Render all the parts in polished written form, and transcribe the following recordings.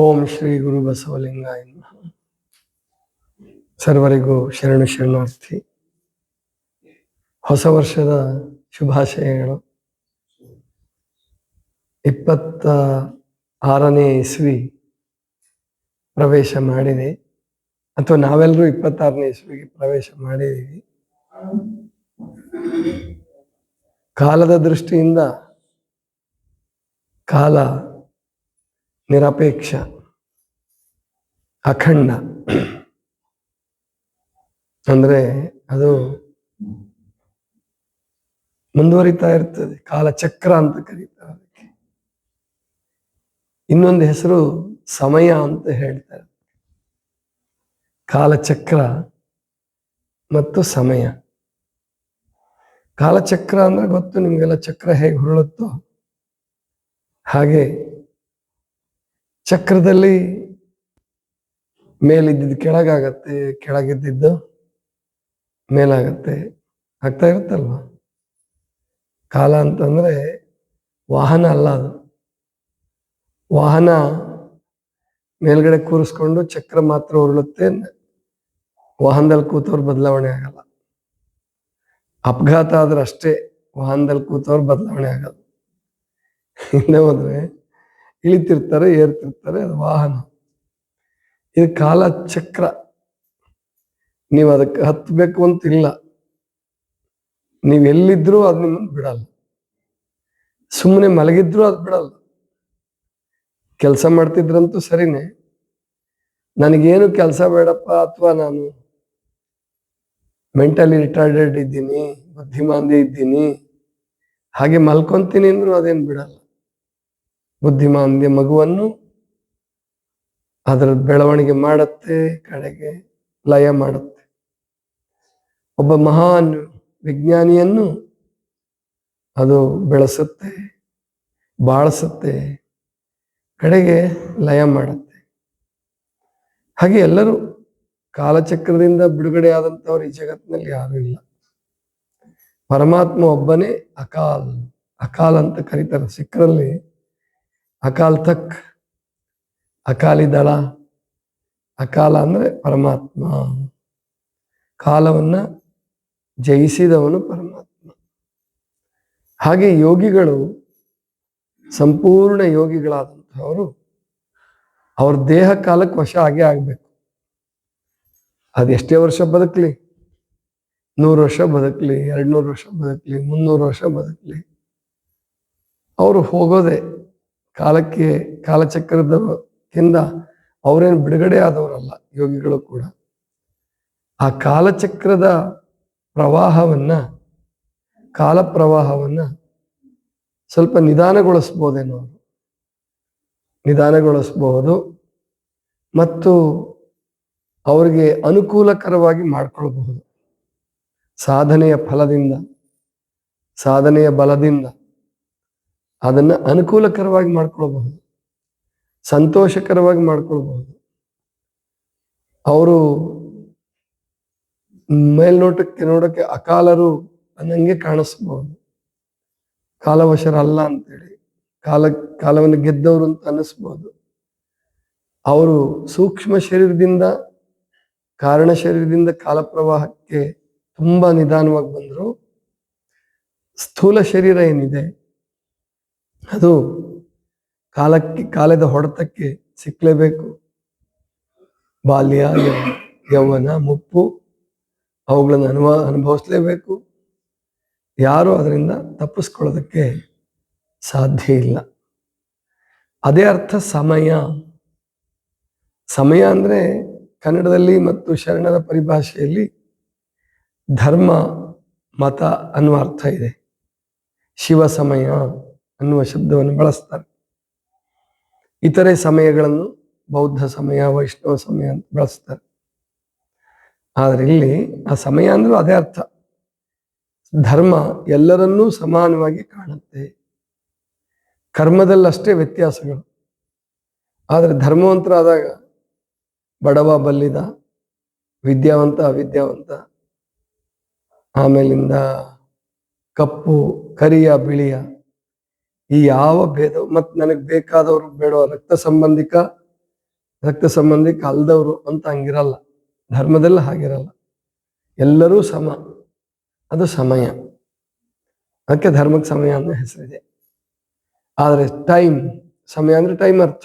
ಓಂ ಶ್ರೀ ಗುರು ಬಸವಲಿಂಗಾಯ ನಮಃ. ಸರ್ವರಿಗೂ ಶರಣಾರ್ಥಿ. ಹೊಸ ವರ್ಷದ ಶುಭಾಶಯಗಳು. 26ನೇ ಇಸ್ವಿ ಪ್ರವೇಶ ಮಾಡಿದೆ, ಅಥವಾ ನಾವೆಲ್ಲರೂ 26ನೇ ಇಸ್ವಿಗೆ ಪ್ರವೇಶ ಮಾಡಿದ್ದೀವಿ. ಕಾಲದ ದೃಷ್ಟಿಯಿಂದ ಕಾಲ ನಿರಪೇಕ್ಷ, ಅಖಂಡ. ಅಂದ್ರೆ ಅದು ಮುಂದುವರಿತಾ ಇರ್ತದೆ. ಕಾಲಚಕ್ರ ಅಂತ ಕರೀತಾರೆ. ಅದಕ್ಕೆ ಇನ್ನೊಂದು ಹೆಸರು ಸಮಯ ಅಂತ ಹೇಳ್ತಾರೆ. ಕಾಲಚಕ್ರ ಮತ್ತು ಸಮಯ. ಕಾಲಚಕ್ರ ಅಂದ್ರೆ ಗೊತ್ತು ನಿಮ್ಗೆಲ್ಲ, ಚಕ್ರ ಹೇಗೆ ಹೊರಳುತ್ತೋ ಹಾಗೆ ಚಕ್ರದಲ್ಲಿ ಮೇಲಿದ್ದಿದ್ದು ಕೆಳಗಾಗತ್ತೆ, ಕೆಳಗಿದ್ದಿದ್ದು ಮೇಲಾಗತ್ತೆ, ಆಗ್ತಾ ಇರುತ್ತಲ್ವ. ಕಾಲ ಅಂತಂದ್ರೆ ವಾಹನ ಅಲ್ಲ. ಅದು ವಾಹನ ಮೇಲ್ಗಡೆ ಕೂರಿಸ್ಕೊಂಡು ಚಕ್ರ ಮಾತ್ರ ಉರುಳುತ್ತೆ. ವಾಹನದಲ್ಲಿ ಕೂತವ್ರು ಬದಲಾವಣೆ ಆಗಲ್ಲ. ಅಪಘಾತ ಆದ್ರೆ ಅಷ್ಟೇ ವಾಹನದಲ್ಲಿ ಕೂತವ್ರು ಬದಲಾವಣೆ ಆಗಲ್ಲ. ಹಿಂದೆ ಹೋದ್ರೆ ಇಳಿತಿರ್ತಾರೆ, ಏರ್ತಿರ್ತಾರೆ, ಅದು ವಾಹನ. ಇದು ಕಾಲಚಕ್ರ. ನೀವು ಅದಕ್ಕೆ ಹತ್ತಬೇಕು ಅಂತಿಲ್ಲ. ನೀವೆಲ್ಲಿದ್ರೂ ಅದು ನಿಮ್ಮನ್ನು ಬಿಡಲ್ಲ. ಸುಮ್ಮನೆ ಮಲಗಿದ್ರು ಅದು ಬಿಡಲ್ಲ. ಕೆಲಸ ಮಾಡ್ತಿದ್ರಂತೂ ಸರಿನೇ, ನನಗೇನು ಕೆಲಸ ಬೇಡಪ್ಪ, ಅಥವಾ ನಾನು ಮೆಂಟಲಿ ರಿಟಾರ್ಡೆಡ್ ಇದ್ದೀನಿ, ಬುದ್ಧಿಮಾಂದ್ಯ ಇದ್ದೀನಿ, ಹಾಗೆ ಮಲ್ಕೊಂತೀನಿ ಅಂದ್ರೂ ಅದೇನು ಬಿಡಲ್ಲ. ಬುದ್ಧಿಮಾಂದ್ಯ ಮಗುವನ್ನು ಅದರ ಬೆಳವಣಿಗೆ ಮಾಡುತ್ತೆ, ಕಡೆಗೆ ಲಯ ಮಾಡುತ್ತೆ. ಒಬ್ಬ ಮಹಾನ್ ವಿಜ್ಞಾನಿಯನ್ನು ಅದು ಬೆಳೆಸುತ್ತೆ, ಬಾಳಿಸುತ್ತೆ, ಕಡೆಗೆ ಲಯ ಮಾಡುತ್ತೆ. ಹಾಗೆ ಎಲ್ಲರೂ ಕಾಲಚಕ್ರದಿಂದ ಬಿಡುಗಡೆ ಆದಂಥವ್ರು ಈ ಜಗತ್ತಿನಲ್ಲಿ ಯಾರೂ ಇಲ್ಲ. ಪರಮಾತ್ಮ ಒಬ್ಬನೇ ಅಕಾಲ್. ಅಕಾಲ್ ಅಂತ ಕರೀತಾರೆ ಸಿಖ್ರಲ್ಲಿ. ಅಕಾಲ್ ತಕ್, ಅಕಾಲಿ ದಳ. ಅಕಾಲ ಅಂದ್ರೆ ಪರಮಾತ್ಮ. ಕಾಲವನ್ನ ಜಯಿಸಿದವನು ಪರಮಾತ್ಮ. ಹಾಗೆ ಯೋಗಿಗಳು, ಸಂಪೂರ್ಣ ಯೋಗಿಗಳಾದಂಥವರು, ಅವ್ರ ದೇಹ ಕಾಲಕ್ಕೆ ವಶ ಆಗೇ ಆಗ್ಬೇಕು. ಅದೆಷ್ಟೇ ವರ್ಷ ಬದುಕಲಿ, 100 ವರ್ಷ ಬದುಕಲಿ, 200 ವರ್ಷ ಬದುಕಲಿ, 300 ವರ್ಷ ಬದುಕಲಿ, ಅವರು ಹೋಗೋದೆ ಕಾಲಕ್ಕೆ. ಕಾಲಚಕ್ರದಿಂದ ಅವರೇನು ಬಿಡುಗಡೆ ಆದವರಲ್ಲ ಯೋಗಿಗಳು ಕೂಡ. ಆ ಕಾಲಚಕ್ರದ ಪ್ರವಾಹವನ್ನ, ಕಾಲ ಪ್ರವಾಹವನ್ನ ಸ್ವಲ್ಪ ನಿಧಾನಗೊಳಿಸ್ಬೋದೇನೋ. ಅವರು ನಿಧಾನಗೊಳಿಸ್ಬಹುದು ಮತ್ತು ಅವರಿಗೆ ಅನುಕೂಲಕರವಾಗಿ ಮಾಡ್ಕೊಳ್ಬಹುದು. ಸಾಧನೆಯ ಫಲದಿಂದ, ಸಾಧನೆಯ ಬಲದಿಂದ ಅದನ್ನ ಅನುಕೂಲಕರವಾಗಿ ಮಾಡ್ಕೊಳ್ಬಹುದು, ಸಂತೋಷಕರವಾಗಿ ಮಾಡ್ಕೊಳ್ಬಹುದು. ಅವರು ಮೇಲ್ನೋಟಕ್ಕೆ ನೋಡಕ್ಕೆ ಅಕಾಲರು ಅನ್ನಂಗೆ ಕಾಣಿಸ್ಬಹುದು, ಕಾಲವಶರಲ್ಲ ಅಂತೇಳಿ, ಕಾಲವನ್ನು ಗೆದ್ದವರು ಅಂತ ಅನ್ನಿಸ್ಬೋದು. ಅವರು ಸೂಕ್ಷ್ಮ ಶರೀರದಿಂದ, ಕಾರಣ ಶರೀರದಿಂದ ಕಾಲ ಪ್ರವಾಹಕ್ಕೆ ತುಂಬಾ ನಿಧಾನವಾಗಿ ಬಂದರು. ಸ್ಥೂಲ ಶರೀರ ಏನಿದೆ ಅದು ಕಾಲದ ಹೊಡೆತಕ್ಕೆ ಸಿಕ್ಕಲೇಬೇಕು. ಬಾಲ್ಯ, ಯೌವನ, ಮುಪ್ಪು ಅವುಗಳನ್ನು ಅನುಭವಿಸ್ಲೇಬೇಕು. ಯಾರು ಅದರಿಂದ ತಪ್ಪಿಸ್ಕೊಳ್ಳೋದಕ್ಕೆ ಸಾಧ್ಯ ಇಲ್ಲ. ಅದೇ ಅರ್ಥ ಸಮಯ. ಸಮಯ ಅಂದ್ರೆ ಕನ್ನಡದಲ್ಲಿ ಮತ್ತು ಶರಣರ ಪರಿಭಾಷೆಯಲ್ಲಿ ಧರ್ಮ, ಮತ ಅನ್ನುವ ಅರ್ಥ ಇದೆ. ಶಿವ ಸಮಯ ಅನ್ನುವ ಶಬ್ದವನ್ನು ಬಳಸ್ತಾರೆ. ಇತರೆ ಸಮಯಗಳನ್ನು ಬೌದ್ಧ ಸಮಯ, ವೈಷ್ಣವ ಸಮಯ ಅಂತ ಬಳಸ್ತಾರೆ. ಆದ್ರೆ ಇಲ್ಲಿ ಆ ಸಮಯ ಅಂದ್ರೂ ಅದೇ ಅರ್ಥ. ಧರ್ಮ ಎಲ್ಲರನ್ನೂ ಸಮಾನವಾಗಿ ಕಾಣುತ್ತೆ. ಕರ್ಮದಲ್ಲಷ್ಟೇ ವ್ಯತ್ಯಾಸಗಳು. ಆದರೆ ಧರ್ಮವಂತರಾದಾಗ ಬಡವ ಬಲ್ಲಿದ, ವಿದ್ಯಾವಂತ ಅವಿದ್ಯಾವಂತ, ಆಮೇಲಿಂದ ಕಪ್ಪು ಕರಿಯ ಬಿಳಿಯ, ಈ ಯಾವ ಭೇದ, ಮತ್ತು ನನಗೆ ಬೇಕಾದವರು ಬೇಡವ, ರಕ್ತ ಸಂಬಂಧಿಕ ರಕ್ತ ಸಂಬಂಧಿಕ ಅಲ್ದವರು ಅಂತ ಹಂಗಿರಲ್ಲ. ಧರ್ಮದಲ್ಲಿ ಹಾಗಿರಲ್ಲ, ಎಲ್ಲರೂ ಸಮ. ಅದು ಸಮಯ, ಅದಕ್ಕೆ ಧರ್ಮಕ್ಕೆ ಸಮಯ ಅನ್ನೋ ಹೆಸರಿದೆ. ಆದರೆ ಟೈಮ್, ಸಮಯ ಅಂದ್ರೆ ಟೈಮ್ ಅರ್ಥ.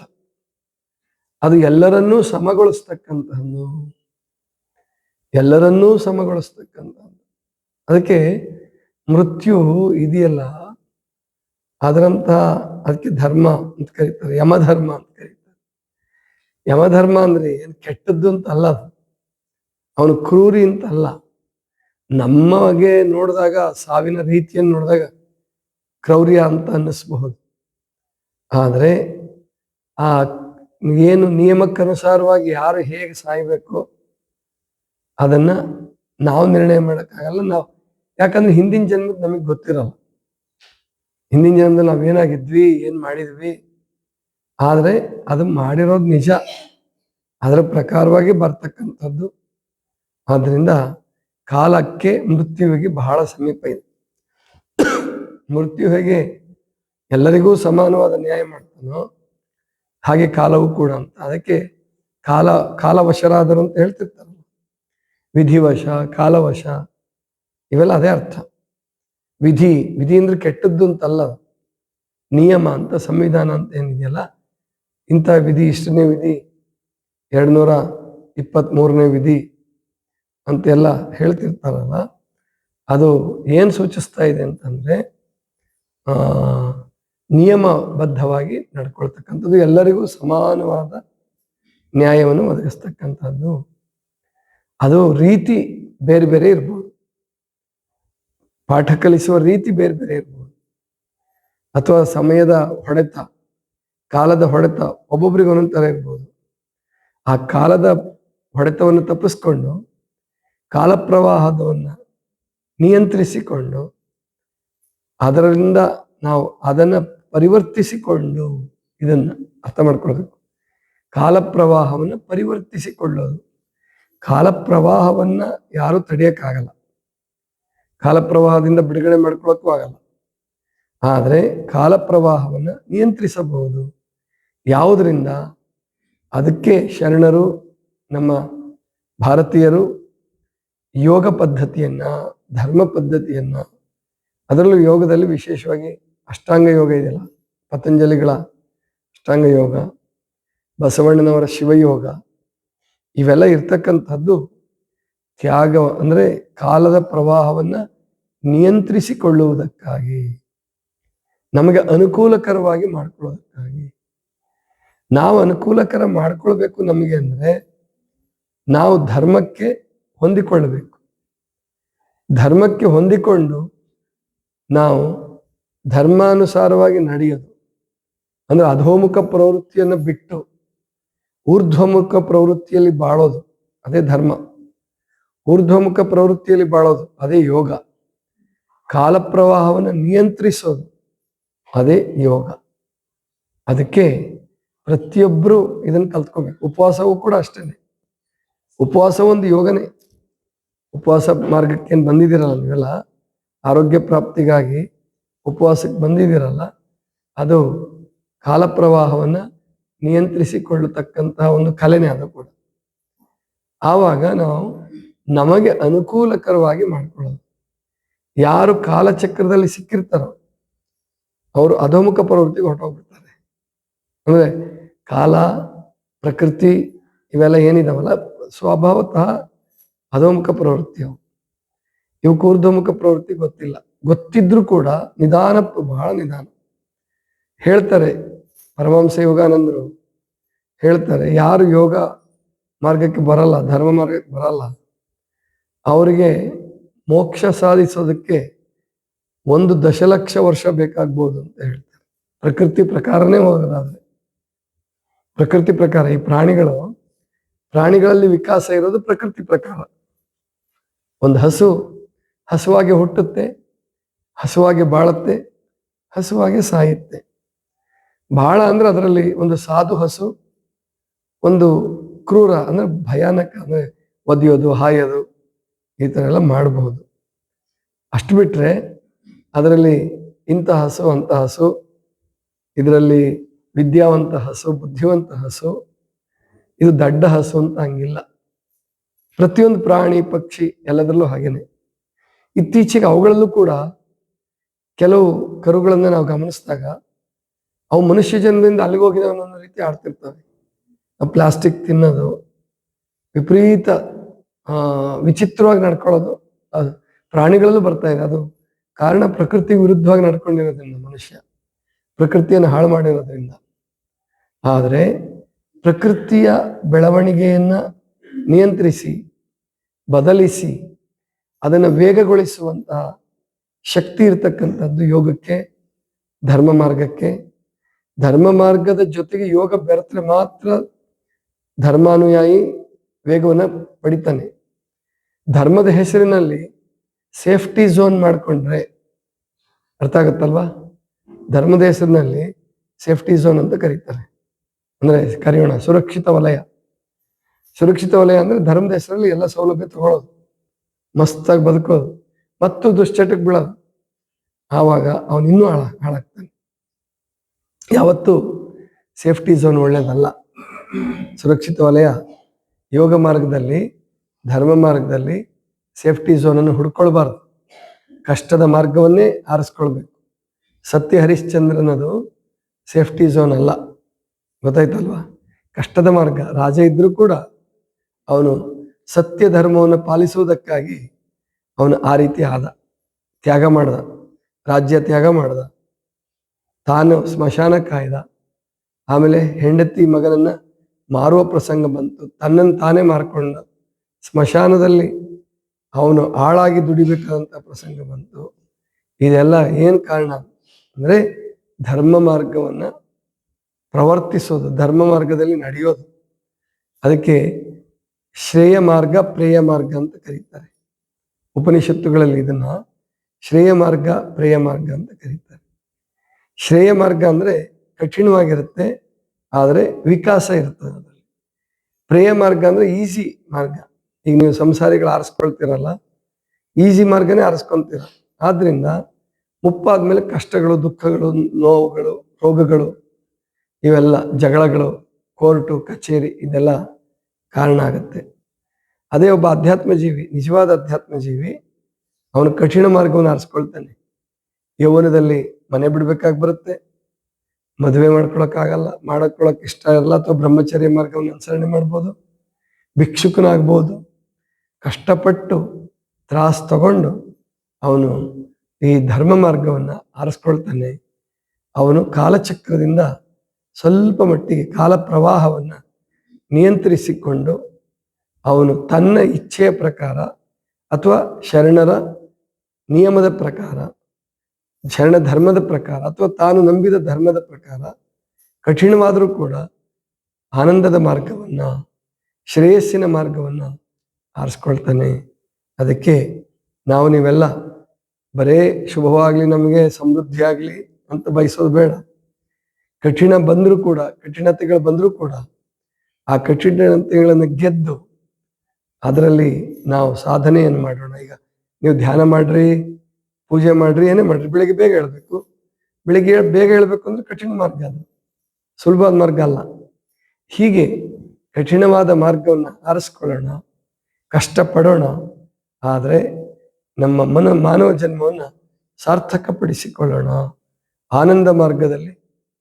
ಅದು ಎಲ್ಲರನ್ನೂ ಸಮಗೊಳಿಸ್ತಕ್ಕಂಥದ್ದು, ಎಲ್ಲರನ್ನೂ ಸಮಗೊಳಿಸ್ತಕ್ಕಂಥದ್ದು. ಅದಕ್ಕೆ ಮೃತ್ಯು ಇದೆಯಲ್ಲ, ಅದರಂತ ಅದಕ್ಕೆ ಧರ್ಮ ಅಂತ ಕರೀತಾರೆ, ಯಮಧರ್ಮ ಅಂತ ಕರೀತಾರೆ. ಯಮಧರ್ಮ ಅಂದ್ರೆ ಏನು ಕೆಟ್ಟದ್ದು ಅಂತ ಅಲ್ಲ, ಅದು ಅವನು ಕ್ರೂರಿ ಅಂತ ಅಲ್ಲ. ನಮಗೆ ನೋಡಿದಾಗ, ಸಾವಿನ ರೀತಿಯನ್ನು ನೋಡಿದಾಗ ಕ್ರೌರ್ಯ ಅಂತ ಅನ್ನಿಸ್ಬಹುದು. ಆದರೆ ಆ ಏನು ನಿಯಮಕ್ಕನುಸಾರವಾಗಿ ಯಾರು ಹೇಗೆ ಸಾಯಬೇಕು ಅದನ್ನ ನಾವು ನಿರ್ಣಯ ಮಾಡೋಕ್ಕಾಗಲ್ಲ. ನಾವು ಯಾಕಂದ್ರೆ ಹಿಂದಿನ ಜನ್ಮದ ನಮಗೆ ಗೊತ್ತಿರಲ್ಲ. ಹಿಂದಿನ ಜನ್ಮದಲ್ಲಿ ನಾವೇನಾಗಿದ್ವಿ, ಏನ್ ಮಾಡಿದ್ವಿ. ಆದ್ರೆ ಅದು ಮಾಡಿರೋದು ನಿಜ, ಅದರ ಪ್ರಕಾರವಾಗಿ ಬರ್ತಕ್ಕಂಥದ್ದು. ಆದ್ರಿಂದ ಕಾಲಕ್ಕೆ ಮೃತ್ಯುವಿಗೆ ಬಹಳ ಸಮೀಪ ಇದೆ. ಮೃತ್ಯು ಹೇಗೆ ಎಲ್ಲರಿಗೂ ಸಮಾನವಾದ ನ್ಯಾಯ ಮಾಡ್ತಾನೋ ಹಾಗೆ ಕಾಲವೂ ಕೂಡ ಅಂತ. ಅದಕ್ಕೆ ಕಾಲವಶರಾದರು ಅಂತ ಹೇಳ್ತಿರ್ತಾರೆ. ವಿಧಿವಶ, ಕಾಲವಶ, ಇವೆಲ್ಲ ಅದೇ ಅರ್ಥ. ವಿಧಿ ಅಂದ್ರೆ ಕೆಟ್ಟದ್ದು ಅಂತಲ್ಲ, ನಿಯಮ ಅಂತ, ಸಂವಿಧಾನ ಅಂತ ಏನಿದೆಯಲ್ಲ, ಇಂಥ ವಿಧಿ, ಇಷ್ಟನೇ ವಿಧಿ, 223ನೇ ವಿಧಿ ಅಂತೆಲ್ಲ ಹೇಳ್ತಿರ್ತಾರಲ್ಲ, ಅದು ಏನ್ ಸೂಚಿಸ್ತಾ ಇದೆ ಅಂತಂದ್ರೆ ನಿಯಮಬದ್ಧವಾಗಿ ನಡ್ಕೊಳ್ತಕ್ಕಂಥದ್ದು, ಎಲ್ಲರಿಗೂ ಸಮಾನವಾದ ನ್ಯಾಯವನ್ನು ಒದಗಿಸ್ತಕ್ಕಂಥದ್ದು. ಅದು ರೀತಿ ಬೇರೆ ಬೇರೆ ಇರ್ಬೋದು, ಪಾಠ ಕಲಿಸುವ ರೀತಿ ಬೇರೆ ಬೇರೆ ಇರ್ಬೋದು, ಅಥವಾ ಸಮಯದ ಹೊಡೆತ, ಕಾಲದ ಹೊಡೆತ ಒಬ್ಬೊಬ್ರಿಗೆ ಒಂದೊಂದು ಥರ ಇರ್ಬೋದು. ಆ ಕಾಲದ ಹೊಡೆತವನ್ನು ತಪ್ಪಿಸ್ಕೊಂಡು ಕಾಲ ಪ್ರವಾಹದವನ್ನ ನಿಯಂತ್ರಿಸಿಕೊಂಡು ಅದರಿಂದ ನಾವು ಅದನ್ನ ಪರಿವರ್ತಿಸಿಕೊಂಡು, ಇದನ್ನ ಅರ್ಥ ಮಾಡ್ಕೊಳ್ಬೇಕು. ಕಾಲ ಪ್ರವಾಹವನ್ನು ಪರಿವರ್ತಿಸಿಕೊಳ್ಳೋದು. ಕಾಲ ಪ್ರವಾಹವನ್ನ ಯಾರು ತಡೆಯಕ್ಕಾಗಲ್ಲ, ಕಾಲ ಪ್ರವಾಹದಿಂದ ಬಿಡುಗಡೆ ಮಾಡ್ಕೊಳ್ಳೋಕ್ಕೂ ಆಗಲ್ಲ. ಆದರೆ ಕಾಲ ಪ್ರವಾಹವನ್ನ ನಿಯಂತ್ರಿಸಬಹುದು. ಯಾವುದರಿಂದ? ಅದಕ್ಕೆ ಶರಣರು, ನಮ್ಮ ಭಾರತೀಯರು ಯೋಗ ಪದ್ಧತಿಯನ್ನ, ಧರ್ಮ ಪದ್ಧತಿಯನ್ನ, ಅದರಲ್ಲೂ ಯೋಗದಲ್ಲಿ ವಿಶೇಷವಾಗಿ ಅಷ್ಟಾಂಗ ಯೋಗ ಇದೆಯಲ್ಲ, ಪತಂಜಲಿಗಳ ಅಷ್ಟಾಂಗ ಯೋಗ, ಬಸವಣ್ಣನವರ ಶಿವಯೋಗ, ಇವೆಲ್ಲ ಇರ್ತಕ್ಕಂಥದ್ದು ತ್ಯಾಗ, ಅಂದ್ರೆ ಕಾಲದ ಪ್ರವಾಹವನ್ನ ನಿಯಂತ್ರಿಸಿಕೊಳ್ಳುವುದಕ್ಕಾಗಿ, ನಮಗೆ ಅನುಕೂಲಕರವಾಗಿ ಮಾಡ್ಕೊಳ್ಳೋದಕ್ಕಾಗಿ. ನಾವು ಅನುಕೂಲಕರ ಮಾಡ್ಕೊಳ್ಬೇಕು ನಮಗೆ ಅಂದ್ರೆ ನಾವು ಧರ್ಮಕ್ಕೆ ಹೊಂದಿಕೊಳ್ಳಬೇಕು. ಧರ್ಮಕ್ಕೆ ಹೊಂದಿಕೊಂಡು ನಾವು ಧರ್ಮಾನುಸಾರವಾಗಿ ನಡೆಯೋದು ಅಂದ್ರೆ ಅಧೋಮುಖ ಪ್ರವೃತ್ತಿಯನ್ನು ಬಿಟ್ಟು ಊರ್ಧ್ವಮುಖ ಪ್ರವೃತ್ತಿಯಲ್ಲಿ ಬಾಳೋದು, ಅದೇ ಧರ್ಮ. ಊರ್ಧ್ವಮುಖ ಪ್ರವೃತ್ತಿಯಲ್ಲಿ ಬಾಳೋದು, ಅದೇ ಯೋಗ. ಕಾಲ ಪ್ರವಾಹವನ್ನು ನಿಯಂತ್ರಿಸೋದು, ಅದೇ ಯೋಗ. ಅದಕ್ಕೆ ಪ್ರತಿಯೊಬ್ಬರು ಇದನ್ನು ಕಲ್ತ್ಕೋಬೇಕು. ಉಪವಾಸವೂ ಕೂಡ ಅಷ್ಟೇನೆ. ಉಪವಾಸ ಒಂದು ಯೋಗನೇ. ಉಪವಾಸ ಮಾರ್ಗಕ್ಕೆ ಏನು ಬಂದಿದ್ದೀರಲ್ಲ ನೀವೆಲ್ಲ, ಆರೋಗ್ಯ ಪ್ರಾಪ್ತಿಗಾಗಿ ಉಪವಾಸಕ್ಕೆ ಬಂದಿದ್ದೀರಲ್ಲ, ಅದು ಕಾಲ ಪ್ರವಾಹವನ್ನ ನಿಯಂತ್ರಿಸಿಕೊಳ್ಳತಕ್ಕಂತಹ ಒಂದು ಕಲೆನೇ ಅದು ಕೂಡ. ಆವಾಗ ನಾವು ನಮಗೆ ಅನುಕೂಲಕರವಾಗಿ ಮಾಡ್ಕೊಳ್ಳೋದು. ಯಾರು ಕಾಲಚಕ್ರದಲ್ಲಿ ಸಿಕ್ಕಿರ್ತಾರೋ ಅವರು ಅಧೋಮುಖ ಪ್ರವೃತ್ತಿಗೆ ಹೊರಟೋಗ್ಬಿಡ್ತಾರೆ. ಅಂದ್ರೆ ಕಾಲ, ಪ್ರಕೃತಿ ಇವೆಲ್ಲ ಏನಿದಾವಲ್ಲ, ಸ್ವಭಾವತಃ ಅಧೋಮುಖ ಪ್ರವೃತ್ತಿ. ಇವಕ್ಕೆ ಊರ್ಧ್ವಮುಖ ಪ್ರವೃತ್ತಿ ಗೊತ್ತಿಲ್ಲ. ಗೊತ್ತಿದ್ರು ಕೂಡ ನಿಧಾನ, ಬಹಳ ನಿಧಾನ. ಹೇಳ್ತಾರೆ ಪರಮಹಂಸ ಯೋಗಾನಂದರು ಹೇಳ್ತಾರೆ, ಯಾರು ಯೋಗ ಮಾರ್ಗಕ್ಕೆ ಬರಲ್ಲ, ಧರ್ಮ ಮಾರ್ಗಕ್ಕೆ ಬರಲ್ಲ, ಅವರಿಗೆ ಮೋಕ್ಷ ಸಾಧಿಸೋದಕ್ಕೆ 1 ದಶಲಕ್ಷ ವರ್ಷ ಬೇಕಾಗ್ಬೋದು ಅಂತ ಹೇಳ್ತಾರೆ. ಪ್ರಕೃತಿ ಪ್ರಕಾರನೇ ಹೋಗೋದಾದ್ರೆ, ಪ್ರಕೃತಿ ಪ್ರಕಾರ ಈ ಪ್ರಾಣಿಗಳಲ್ಲಿ ವಿಕಾಸ ಇರೋದು ಪ್ರಕೃತಿ ಪ್ರಕಾರ. ಒಂದು ಹಸುವಾಗಿ ಹುಟ್ಟುತ್ತೆ, ಹಸುವಾಗಿ ಬಾಳುತ್ತೆ, ಹಸುವಾಗಿ ಸಾಯುತ್ತೆ. ಬಹಳ ಅಂದ್ರೆ ಅದರಲ್ಲಿ ಒಂದು ಸಾಧು ಹಸು, ಒಂದು ಕ್ರೂರ ಅಂದ್ರೆ ಭಯಾನಕ, ಅಂದ್ರೆ ಒದೆಯೋದು, ಹಾಯೋದು, ಈ ಥರ ಎಲ್ಲ ಮಾಡಬಹುದು. ಅಷ್ಟು ಬಿಟ್ರೆ ಅದರಲ್ಲಿ ಇಂಥ ಹಸು, ಅಂತ ಹಸು, ಇದರಲ್ಲಿ ವಿದ್ಯಾವಂತ ಹಸು, ಬುದ್ಧಿವಂತ ಹಸು, ಇದು ದಡ್ಡ ಹಸು ಅಂತ ಹಂಗಿಲ್ಲ. ಪ್ರತಿಯೊಂದು ಪ್ರಾಣಿ ಪಕ್ಷಿ ಎಲ್ಲದರಲ್ಲೂ ಹಾಗೇನೆ. ಇತ್ತೀಚೆಗೆ ಅವುಗಳಲ್ಲೂ ಕೂಡ ಕೆಲವು ಕರುಗಳನ್ನ ನಾವು ಗಮನಿಸಿದಾಗ ಅವು ಮನುಷ್ಯ ಜನ್ಮದಿಂದ ಅಲ್ಲಿಗೆ ಹೋಗಿದ ಅನ್ನೋ ರೀತಿ ಆಡ್ತಿರ್ತವೆ. ಪ್ಲಾಸ್ಟಿಕ್ ತಿನ್ನೋದು, ವಿಪರೀತ ವಿಚಿತ್ರವಾಗಿ ನಡ್ಕೊಳ್ಳೋದು ಅದು ಪ್ರಾಣಿಗಳಲ್ಲೂ ಬರ್ತಾ ಇದೆ. ಅದು ಕಾರಣ ಪ್ರಕೃತಿ ವಿರುದ್ಧವಾಗಿ ನಡ್ಕೊಂಡಿರೋದ್ರಿಂದ, ಮನುಷ್ಯ ಪ್ರಕೃತಿಯನ್ನು ಹಾಳು ಮಾಡಿರೋದ್ರಿಂದ. ಆದರೆ ಪ್ರಕೃತಿಯ ಬೆಳವಣಿಗೆಯನ್ನ ನಿಯಂತ್ರಿಸಿ ಬದಲಿಸಿ ಅದನ್ನು ವೇಗಗೊಳಿಸುವಂತಹ ಶಕ್ತಿ ಇರತಕ್ಕಂಥದ್ದು ಯೋಗಕ್ಕೆ, ಧರ್ಮ ಮಾರ್ಗಕ್ಕೆ. ಧರ್ಮ ಮಾರ್ಗದ ಜೊತೆಗೆ ಯೋಗ ಬೆರೆತರೆ ಮಾತ್ರ ಧರ್ಮಾನುಯಾಯಿ ವೇಗವನ್ನು ಪಡಿತಾನೆ. ಧರ್ಮದ ಹೆಸರಿನಲ್ಲಿ ಸೇಫ್ಟಿ ಝೋನ್ ಮಾಡಿಕೊಂಡ್ರೆ ಅರ್ಥ ಆಗುತ್ತಲ್ವಾ? ಧರ್ಮದ ಹೆಸರಿನಲ್ಲಿ ಸೇಫ್ಟಿ ಝೋನ್ ಅಂತ ಕರೀತಾರೆ. ಅಂದ್ರೆ ಕರೆಯೋಣ ಸುರಕ್ಷಿತ ವಲಯ. ಸುರಕ್ಷಿತ ವಲಯ ಅಂದ್ರೆ ಧರ್ಮದ ಹೆಸರಲ್ಲಿ ಎಲ್ಲ ಸೌಲಭ್ಯ ತಗೊಳ್ಳೋದು, ಮಸ್ತಾಗಿ ಬದುಕೋದು ಮತ್ತು ದುಶ್ಚಟಕ್ಕೆ ಬೀಳೋದು. ಆವಾಗ ಅವನು ಇನ್ನೂ ಹಾಳಾಗ್ತಾನೆ. ಯಾವತ್ತೂ ಸೇಫ್ಟಿ ಝೋನ್ ಒಳ್ಳೇದಲ್ಲ. ಸುರಕ್ಷಿತ ವಲಯ ಯೋಗ ಮಾರ್ಗದಲ್ಲಿ, ಧರ್ಮ ಮಾರ್ಗದಲ್ಲಿ ಸೇಫ್ಟಿ ಝೋನನ್ನು ಹುಡ್ಕೊಳ್ಬಾರ್ದು. ಕಷ್ಟದ ಮಾರ್ಗವನ್ನೇ ಆರಿಸ್ಕೊಳ್ಬೇಕು. ಸತ್ಯ ಹರಿಶ್ಚಂದ್ರನದು ಸೇಫ್ಟಿ ಝೋನ್ ಅಲ್ಲ, ಗೊತ್ತಾಯ್ತಲ್ವಾ? ಕಷ್ಟದ ಮಾರ್ಗ. ರಾಜ ಇದ್ರೂ ಕೂಡ ಅವನು ಸತ್ಯ ಧರ್ಮವನ್ನು ಪಾಲಿಸುವುದಕ್ಕಾಗಿ ಅವನು ಆ ರೀತಿ ಆದ, ತ್ಯಾಗ ಮಾಡ್ದ, ರಾಜ್ಯ ತ್ಯಾಗ ಮಾಡ್ದ, ತಾನು ಸ್ಮಶಾನ ಕಾಯ್ದ. ಆಮೇಲೆ ಹೆಂಡತಿ ಮಗನನ್ನ ಮಾರುವ ಪ್ರಸಂಗ ಬಂತು, ತನ್ನನ್ನು ತಾನೇ ಮಾರ್ಕೊಂಡ. ಸ್ಮಶಾನದಲ್ಲಿ ಅವನು ಆಳಾಗಿ ದುಡಿಬೇಕಾದಂಥ ಪ್ರಸಂಗ ಬಂತು. ಇದೆಲ್ಲ ಏನು ಕಾರಣ ಅಂದರೆ ಧರ್ಮ ಮಾರ್ಗವನ್ನು ಪ್ರವರ್ತಿಸೋದು, ಧರ್ಮ ಮಾರ್ಗದಲ್ಲಿ ನಡೆಯೋದು. ಅದಕ್ಕೆ ಶ್ರೇಯ ಮಾರ್ಗ, ಪ್ರೇಯ ಮಾರ್ಗ ಅಂತ ಕರೀತಾರೆ. ಉಪನಿಷತ್ತುಗಳಲ್ಲಿ ಇದನ್ನ ಶ್ರೇಯ ಮಾರ್ಗ, ಪ್ರೇಯ ಮಾರ್ಗ ಅಂತ ಕರೀತಾರೆ. ಶ್ರೇಯ ಮಾರ್ಗ ಅಂದರೆ ಕಠಿಣವಾಗಿರುತ್ತೆ, ಆದರೆ ವಿಕಾಸ ಇರ್ತದೆ ಅದರಲ್ಲಿ. ಪ್ರೇಯ ಮಾರ್ಗ ಅಂದರೆ ಈಸಿ ಮಾರ್ಗ. ಈಗ ನೀವು ಸಂಸಾರಿಗಳು ಆರಿಸ್ಕೊಳ್ತೀರಲ್ಲ, ಈಸಿ ಮಾರ್ಗನೇ ಆರಿಸ್ಕೊಳ್ತೀರ. ಆದ್ರಿಂದ ಮುಪ್ಪಾದ್ಮೇಲೆ ಕಷ್ಟಗಳು, ದುಃಖಗಳು, ನೋವುಗಳು, ರೋಗಗಳು, ಇವೆಲ್ಲ ಜಗಳಗಳು, ಕೋರ್ಟು ಕಚೇರಿ, ಇದೆಲ್ಲ ಕಾರಣ ಆಗುತ್ತೆ. ಅದೇ ಒಬ್ಬ ಅಧ್ಯಾತ್ಮ ಜೀವಿ, ನಿಜವಾದ ಅಧ್ಯಾತ್ಮ ಜೀವಿ, ಅವನು ಕಠಿಣ ಮಾರ್ಗವನ್ನು ಆರಿಸ್ಕೊಳ್ತಾನೆ. ಯೌವನದಲ್ಲಿ ಮನೆ ಬಿಡ್ಬೇಕಾಗಿ ಬರುತ್ತೆ, ಮದುವೆ ಮಾಡ್ಕೊಳಕ್ಕಾಗಲ್ಲ, ಮಾಡ್ಕೊಳಕ್ ಇಷ್ಟ ಇರಲ್ಲ, ಅಥವಾ ಬ್ರಹ್ಮಚರ್ಯ ಮಾರ್ಗವನ್ನು ಅನುಸರಣೆ ಮಾಡ್ಬೋದು, ಭಿಕ್ಷುಕನಾಗ್ಬೋದು. ಕಷ್ಟಪಟ್ಟು ತ್ರಾಸ ತಗೊಂಡು ಅವನು ಈ ಧರ್ಮ ಮಾರ್ಗವನ್ನು ಆರಿಸ್ಕೊಳ್ತಾನೆ. ಅವನು ಕಾಲಚಕ್ರದಿಂದ ಸ್ವಲ್ಪ ಮಟ್ಟಿಗೆ ಕಾಲ ಪ್ರವಾಹವನ್ನು ನಿಯಂತ್ರಿಸಿಕೊಂಡು ಅವನು ತನ್ನ ಇಚ್ಛೆಯ ಪ್ರಕಾರ ಅಥವಾ ಶರಣರ ನಿಯಮದ ಪ್ರಕಾರ, ಶರಣ ಧರ್ಮದ ಪ್ರಕಾರ, ಅಥವಾ ತಾನು ನಂಬಿದ ಧರ್ಮದ ಪ್ರಕಾರ ಕಠಿಣವಾದರೂ ಕೂಡ ಆನಂದದ ಮಾರ್ಗವನ್ನು, ಶ್ರೇಯಸ್ಸಿನ ಮಾರ್ಗವನ್ನು ಆರಿಸ್ಕೊಳ್ತಾನೆ. ಅದಕ್ಕೆ ನಾವು ನೀವೆಲ್ಲ ಬರೇ ಶುಭವಾಗಲಿ, ನಮಗೆ ಸಮೃದ್ಧಿ ಆಗಲಿ ಅಂತ ಬಯಸೋದು ಬೇಡ. ಕಠಿಣ ಬಂದರೂ ಕೂಡ, ಕಠಿಣತೆಗಳು ಬಂದರೂ ಕೂಡ ಆ ಕಠಿಣತೆಗಳನ್ನು ಗೆದ್ದು ಅದರಲ್ಲಿ ನಾವು ಸಾಧನೆಯನ್ನು ಮಾಡೋಣ. ಈಗ ನೀವು ಧ್ಯಾನ ಮಾಡ್ರಿ, ಪೂಜೆ ಮಾಡ್ರಿ, ಏನೇ ಮಾಡ್ರಿ, ಬೆಳಿಗ್ಗೆ ಬೇಗ ಹೇಳ್ಬೇಕು. ಬೆಳಿಗ್ಗೆ ಬೇಗ ಹೇಳ್ಬೇಕು ಅಂದ್ರೆ ಕಠಿಣ ಮಾರ್ಗ, ಅದು ಸುಲಭವಾದ ಮಾರ್ಗ ಅಲ್ಲ. ಹೀಗೆ ಕಠಿಣವಾದ ಮಾರ್ಗವನ್ನು ಆರಿಸ್ಕೊಳ್ಳೋಣ, ಕಷ್ಟಪಡೋಣ. ಆದರೆ ನಮ್ಮ ಮಾನವ ಜನ್ಮವನ್ನು ಸಾರ್ಥಕಪಡಿಸಿಕೊಳ್ಳೋಣ, ಆನಂದ ಮಾರ್ಗದಲ್ಲಿ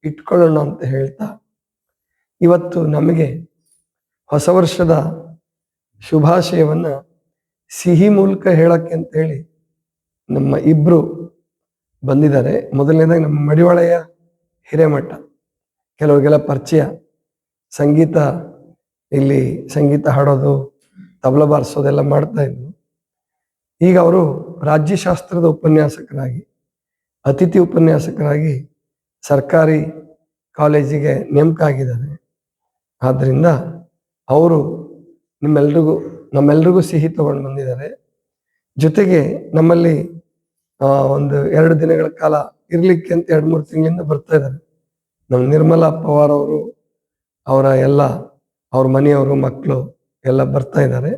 ಇಟ್ಕೊಳ್ಳೋಣ ಅಂತ ಹೇಳ್ತಾ, ಇವತ್ತು ನಮಗೆ ಹೊಸ ವರ್ಷದ ಶುಭಾಶಯವನ್ನ ಸಿಹಿ ಮೂಲಕ ಹೇಳಕ್ಕೆ ಅಂತ ಹೇಳಿ ನಮ್ಮ ಇಬ್ರು ಬಂದಿದ್ದಾರೆ. ಮೊದಲನೇದಾಗಿ ನಮ್ಮ ಮಡಿವಾಳೆಯ ಹಿರೇಮಠ, ಕೆಲವರಿಗೆಲ್ಲ ಪರಿಚಯ. ಸಂಗೀತ, ಇಲ್ಲಿ ಸಂಗೀತ ಹಾಡೋದು, ತಬಲ ಬಾರಿಸೋದೆಲ್ಲ ಮಾಡ್ತಾ ಇದ್ರು. ಈಗ ಅವರು ರಾಜ್ಯಶಾಸ್ತ್ರದ ಉಪನ್ಯಾಸಕರಾಗಿ, ಅತಿಥಿ ಉಪನ್ಯಾಸಕರಾಗಿ ಸರ್ಕಾರಿ ಕಾಲೇಜಿಗೆ ನೇಮಕ ಆಗಿದ್ದಾರೆ. ಆದ್ದರಿಂದ ಅವರು ನಮ್ಮೆಲ್ರಿಗೂ ಸಿಹಿ ತಗೊಂಡು ಬಂದಿದ್ದಾರೆ. ಜೊತೆಗೆ ನಮ್ಮಲ್ಲಿ 1-2 ದಿನಗಳ ಕಾಲ ಇರ್ಲಿಕ್ಕೆ ಅಂತ 2-3 ತಿಂಗಳಿಂದ ಬರ್ತಾ ಇದ್ದಾರೆ. ನಮ್ಮ ನಿರ್ಮಲಾ ಪವಾರ್ ಅವರು, ಅವ್ರ ಮನೆಯವರು, ಮಕ್ಕಳು ಎಲ್ಲ ಬರ್ತಾ ಇದ್ದಾರೆ.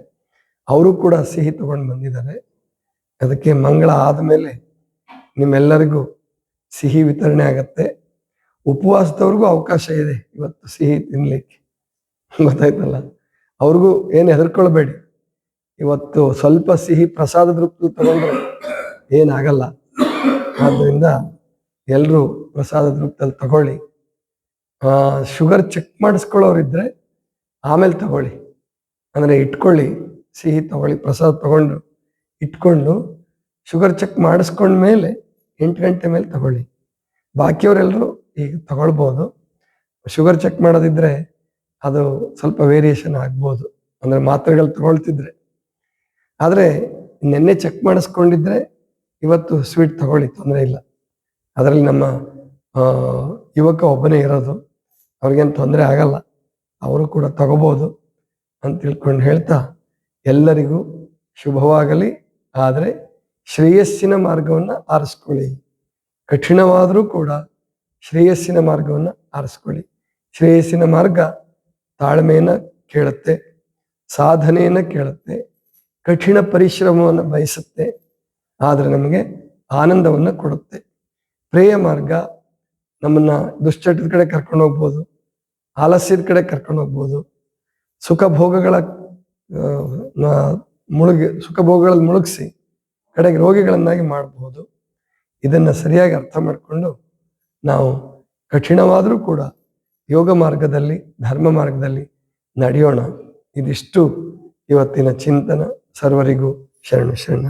ಅವರು ಕೂಡ ಸಿಹಿ ತಗೊಂಡು ಬಂದಿದ್ದಾರೆ. ಅದಕ್ಕೆ ಮಂಗಳ ಆದಮೇಲೆ ನಿಮ್ಮೆಲ್ಲರಿಗೂ ಸಿಹಿ ವಿತರಣೆ ಆಗತ್ತೆ. ಉಪವಾಸದವ್ರಿಗೂ ಅವಕಾಶ ಇದೆ ಇವತ್ತು ಸಿಹಿ ತಿನ್ಲಿಕ್ಕೆ. ಗೊತ್ತಾಯ್ತಲ್ಲ. ಅವ್ರಿಗೂ ಏನು ಹೆದರ್ಕೊಳ್ಬೇಡಿ. ಇವತ್ತು ಸ್ವಲ್ಪ ಸಿಹಿ ಪ್ರಸಾದದ ರೂಪದಲ್ಲಿ ತಗೊಂಡ್ರೆ ಏನಾಗಲ್ಲ. ಆದ್ದರಿಂದ ಎಲ್ಲರೂ ಪ್ರಸಾದದ ರೂಪದಲ್ಲಿ ತಗೊಳ್ಳಿ. ಶುಗರ್ ಚೆಕ್ ಮಾಡಿಸ್ಕೊಳ್ಳೋರಿದ್ರೆ ಆಮೇಲೆ ತಗೊಳ್ಳಿ, ಅಂದರೆ ಇಟ್ಕೊಳ್ಳಿ, ಸಿಹಿ ತಗೊಳ್ಳಿ, ಪ್ರಸಾದ ತಗೊಂಡು ಇಟ್ಕೊಂಡು ಶುಗರ್ ಚೆಕ್ ಮಾಡಿಸ್ಕೊಂಡ್ಮೇಲೆ 8 ಗಂಟೆ ಮೇಲೆ ತಗೊಳ್ಳಿ. ಬಾಕಿಯವರೆಲ್ಲರೂ ಈಗ ತಗೊಳ್ಬೋದು. ಶುಗರ್ ಚೆಕ್ ಮಾಡೋದಿದ್ರೆ ಅದು ಸ್ವಲ್ಪ ವೇರಿಯೇಷನ್ ಆಗ್ಬೋದು, ಅಂದರೆ ಮಾತ್ರೆಗಳು ತಗೊಳ್ತಿದ್ರೆ. ಆದರೆ ನಿನ್ನೆ ಚೆಕ್ ಮಾಡಿಸ್ಕೊಂಡಿದ್ರೆ ಇವತ್ತು ಸ್ವೀಟ್ ತಗೊಳ್ಳಿ, ತೊಂದರೆ ಇಲ್ಲ. ಅದರಲ್ಲಿ ನಮ್ಮ ಯುವಕ ಒಬ್ಬನೇ ಇರೋದು, ಅವ್ರಿಗೇನು ತೊಂದರೆ ಆಗಲ್ಲ, ಅವರು ಕೂಡ ತಗೋಬೋದು ಅಂತ ತಿಳ್ಕೊಂಡು ಹೇಳ್ತಾ ಎಲ್ಲರಿಗೂ ಶುಭವಾಗಲಿ. ಆದರೆ ಶ್ರೇಯಸ್ಸಿನ ಮಾರ್ಗವನ್ನು ಆರಿಸ್ಕೊಳ್ಳಿ. ಕಠಿಣವಾದರೂ ಕೂಡ ಶ್ರೇಯಸ್ಸಿನ ಮಾರ್ಗವನ್ನು ಆರಿಸ್ಕೊಳ್ಳಿ. ಶ್ರೇಯಸ್ಸಿನ ಮಾರ್ಗ ತಾಳ್ಮೆಯನ್ನು ಕೇಳುತ್ತೆ, ಸಾಧನೆಯನ್ನು ಕೇಳುತ್ತೆ, ಕಠಿಣ ಪರಿಶ್ರಮವನ್ನು ಬಯಸುತ್ತೆ, ಆದರೆ ನಮಗೆ ಆನಂದವನ್ನು ಕೊಡುತ್ತೆ. ಪ್ರೇಯ ಮಾರ್ಗ ನಮ್ಮನ್ನು ದುಶ್ಚಟದ ಕಡೆ ಕರ್ಕೊಂಡು ಹೋಗ್ಬೋದು, ಆಲಸ್ಯದ ಕಡೆ ಕರ್ಕೊಂಡು ಹೋಗ್ಬೋದು, ಸುಖ ಭೋಗಗಳಲ್ಲಿ ಮುಳುಗಿಸಿ ಕಡೆಗೆ ರೋಗಿಗಳನ್ನಾಗಿ ಮಾಡಬಹುದು. ಇದನ್ನು ಸರಿಯಾಗಿ ಅರ್ಥ ಮಾಡಿಕೊಂಡು ನಾವು ಕಠಿಣವಾದರೂ ಕೂಡ ಯೋಗ ಮಾರ್ಗದಲ್ಲಿ, ಧರ್ಮ ಮಾರ್ಗದಲ್ಲಿ ನಡೆಯೋಣ. ಇದಿಷ್ಟು ಇವತ್ತಿನ ಚಿಂತನ. ಸರ್ವರಿಗೂ ಶರಣ.